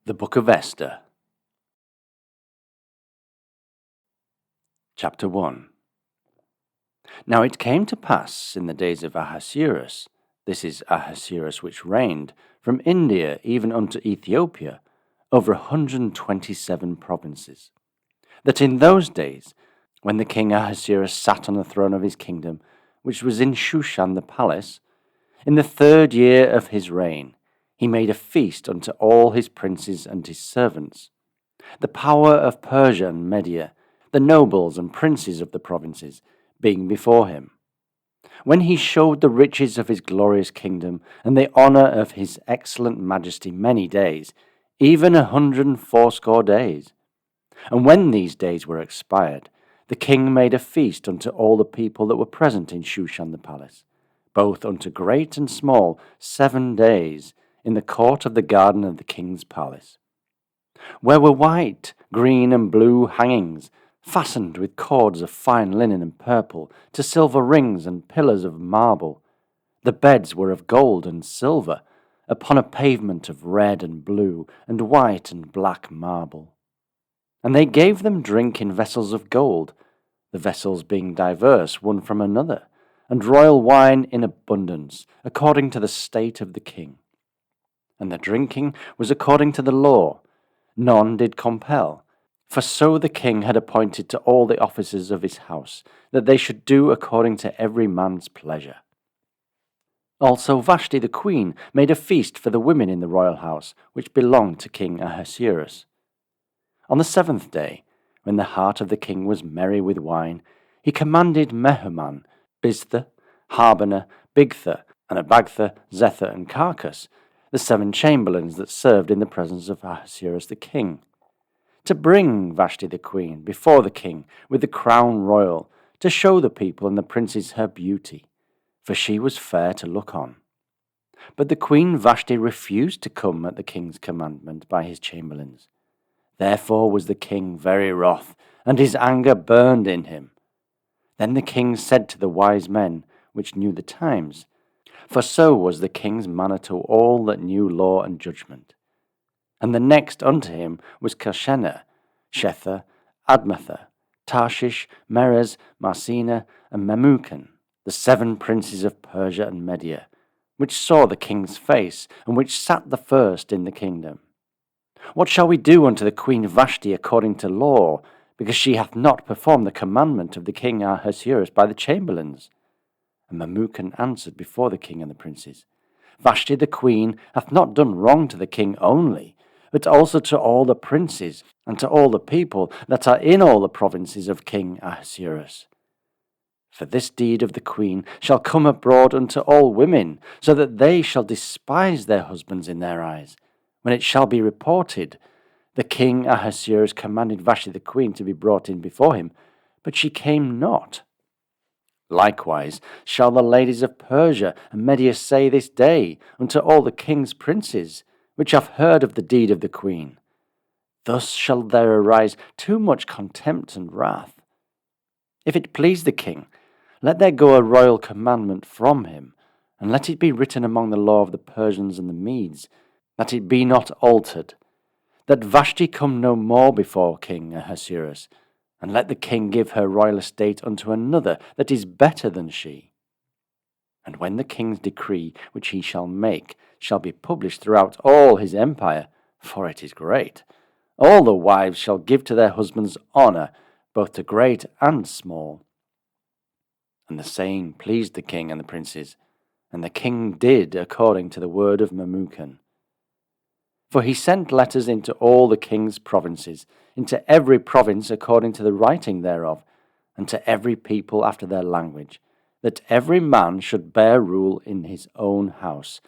The Book of Esther. Chapter 1. Now it came to pass in the days of Ahasuerus, this is Ahasuerus which reigned, from India even unto Ethiopia, over 127 provinces, that in those days, when the king Ahasuerus sat on the throne of his kingdom, which was in Shushan the palace, in the 3rd year of his reign, he made a feast unto all his princes and his servants. The power of Persia and Media, the nobles and princes of the provinces, being before him. When he showed the riches of his glorious kingdom, and the honour of his excellent majesty many days, even 180 days. And when these days were expired, the king made a feast unto all the people that were present in Shushan the palace, both unto great and small, 7 days, in the court of the garden of the king's palace, where were white, green, and blue hangings, fastened with cords of fine linen and purple, to silver rings and pillars of marble. The beds were of gold and silver, upon a pavement of red and blue, and white and black marble. And they gave them drink in vessels of gold, the vessels being diverse one from another, and royal wine in abundance, according to the state of the king. And the drinking was according to the law, none did compel, for so the king had appointed to all the officers of his house, that they should do according to every man's pleasure. Also Vashti the queen made a feast for the women in the royal house, which belonged to King Ahasuerus. On the 7th day, when the heart of the king was merry with wine, he commanded Mehuman, Biztha, Harbona, Bigtha, and Abagtha, Zethar, and Carcas, the 7 chamberlains that served in the presence of Ahasuerus the king, to bring Vashti the queen before the king with the crown royal, to show the people and the princes her beauty, for she was fair to look on. But the queen Vashti refused to come at the king's commandment by his chamberlains. Therefore was the king very wroth, and his anger burned in him. Then the king said to the wise men, which knew the times, for so was the king's manner to all that knew law and judgment. And the next unto him was Karshena, Shether, Admatha, Tarshish, Meres, Marsena, and Memucan, the 7 princes of Persia and Media, which saw the king's face, and which sat the first in the kingdom. What shall we do unto the queen Vashti according to law, because she hath not performed the commandment of the king Ahasuerus by the chamberlains? And Memucan answered before the king and the princes, Vashti the queen hath not done wrong to the king only, but also to all the princes, and to all the people that are in all the provinces of King Ahasuerus. For this deed of the queen shall come abroad unto all women, so that they shall despise their husbands in their eyes, when it shall be reported, the king Ahasuerus commanded Vashti the queen to be brought in before him, but she came not. Likewise shall the ladies of Persia and Media say this day unto all the king's princes, which have heard of the deed of the queen. Thus shall there arise too much contempt and wrath. If it please the king, let there go a royal commandment from him, and let it be written among the law of the Persians and the Medes, that it be not altered, that Vashti come no more before King Ahasuerus, and let the king give her royal estate unto another that is better than she. And when the king's decree which he shall make shall be published throughout all his empire, for it is great, all the wives shall give to their husbands honour, both to great and small. And the saying pleased the king and the princes, and the king did according to the word of Memucan. For he sent letters into all the king's provinces, into every province according to the writing thereof, and to every people after their language, that every man should bear rule in his own house,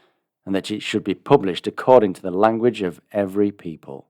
and that it should be published according to the language of every people.